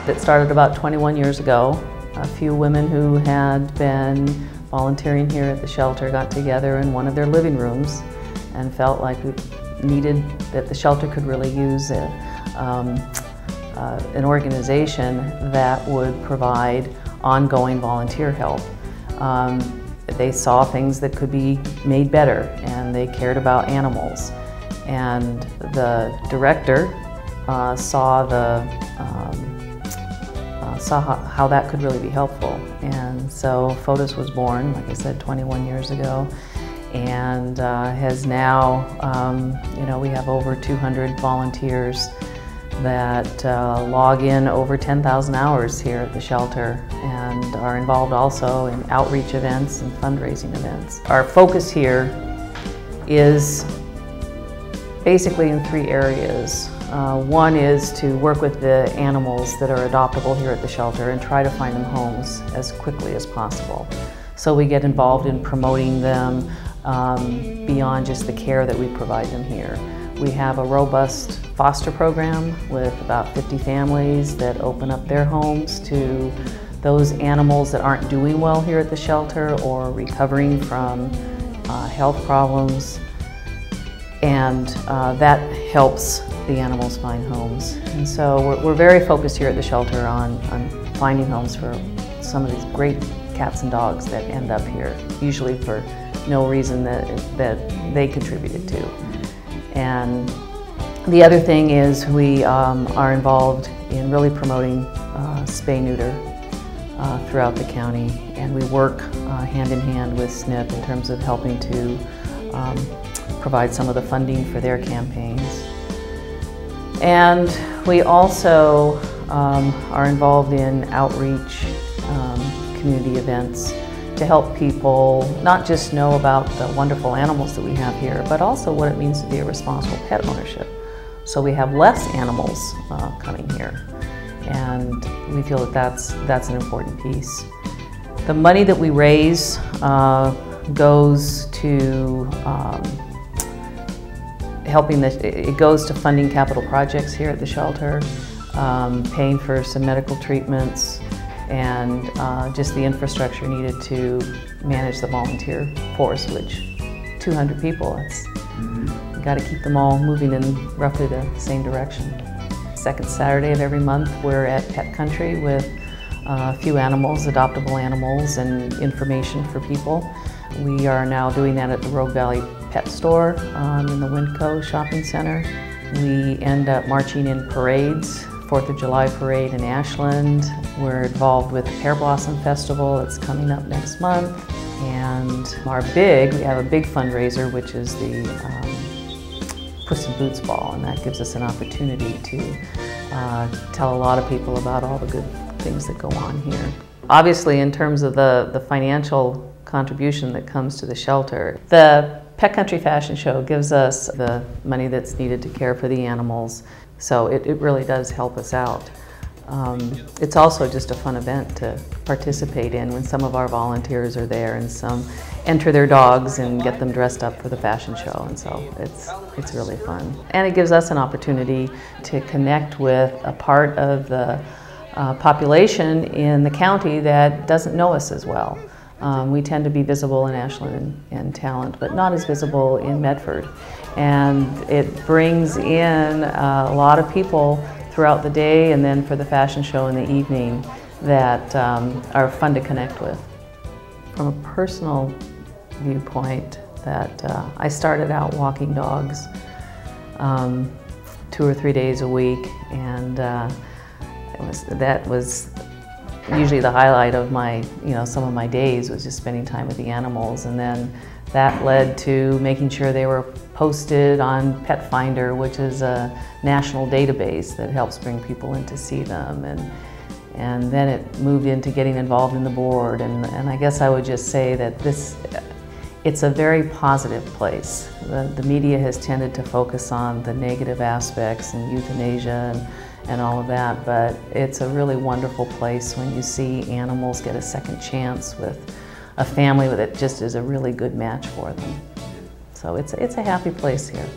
It started about 21 years ago. A few women who had been volunteering here at the shelter got together in one of their living rooms and felt like that the shelter could really use an organization that would provide ongoing volunteer help. They saw things that could be made better, and they cared about animals. And the director saw how that could really be helpful. And so Fotas was born, like I said, 21 years ago, and has now, we have over 200 volunteers that log in over 10,000 hours here at the shelter and are involved also in outreach events and fundraising events. Our focus here is basically in 3 areas. One is to work with the animals that are adoptable here at the shelter and try to find them homes as quickly as possible. So we get involved in promoting them beyond just the care that we provide them here. We have a robust foster program with about 50 families that open up their homes to those animals that aren't doing well here at the shelter or recovering from health problems. And that helps the animals find homes. And so we're very focused here at the shelter on finding homes for some of these great cats and dogs that end up here, usually for no reason that they contributed to. And the other thing is we are involved in really promoting spay-neuter throughout the county, and we work hand in hand with SNP in terms of helping to provide some of the funding for their campaigns. And we also are involved in outreach community events to help people not just know about the wonderful animals that we have here, but also what it means to be a responsible pet ownership. So we have less animals coming here, and we feel that that's an important piece. The money that we raise goes to it goes to funding capital projects here at the shelter, paying for some medical treatments, and just the infrastructure needed to manage the volunteer force, which 200 people, you've got to keep them all moving in roughly the same direction. Second Saturday of every month, we're at Pet Country with a few animals, adoptable animals, and information for people. We are now doing that at the Rogue Valley Pet Store in the Winco Shopping Center. We end up marching in parades, 4th of July parade in Ashland. We're involved with the Pear Blossom Festival that's coming up next month. And we have a big fundraiser, which is the Puss in Boots Ball, and that gives us an opportunity to tell a lot of people about all the good things that go on here. Obviously, in terms of the financial contribution that comes to the shelter, the Pet Country Fashion Show gives us the money that's needed to care for the animals, so it really does help us out. It's also just a fun event to participate in when some of our volunteers are there, and some enter their dogs and get them dressed up for the fashion show, and so it's really fun. And it gives us an opportunity to connect with a part of the population in the county that doesn't know us as well. We tend to be visible in Ashland and Talent, but not as visible in Medford. And it brings in a lot of people throughout the day, and then for the fashion show in the evening, that are fun to connect with. From a personal viewpoint, that I started out walking dogs 2 or 3 days a week, and that was usually the highlight of my, some of my days was just spending time with the animals. And then that led to making sure they were posted on Pet Finder, which is a national database that helps bring people in to see them. And then it moved into getting involved in the board. And I guess I would just say that it's a very positive place. The media has tended to focus on the negative aspects and euthanasia and all of that, but it's a really wonderful place when you see animals get a second chance with a family that just is a really good match for them. So it's a happy place here.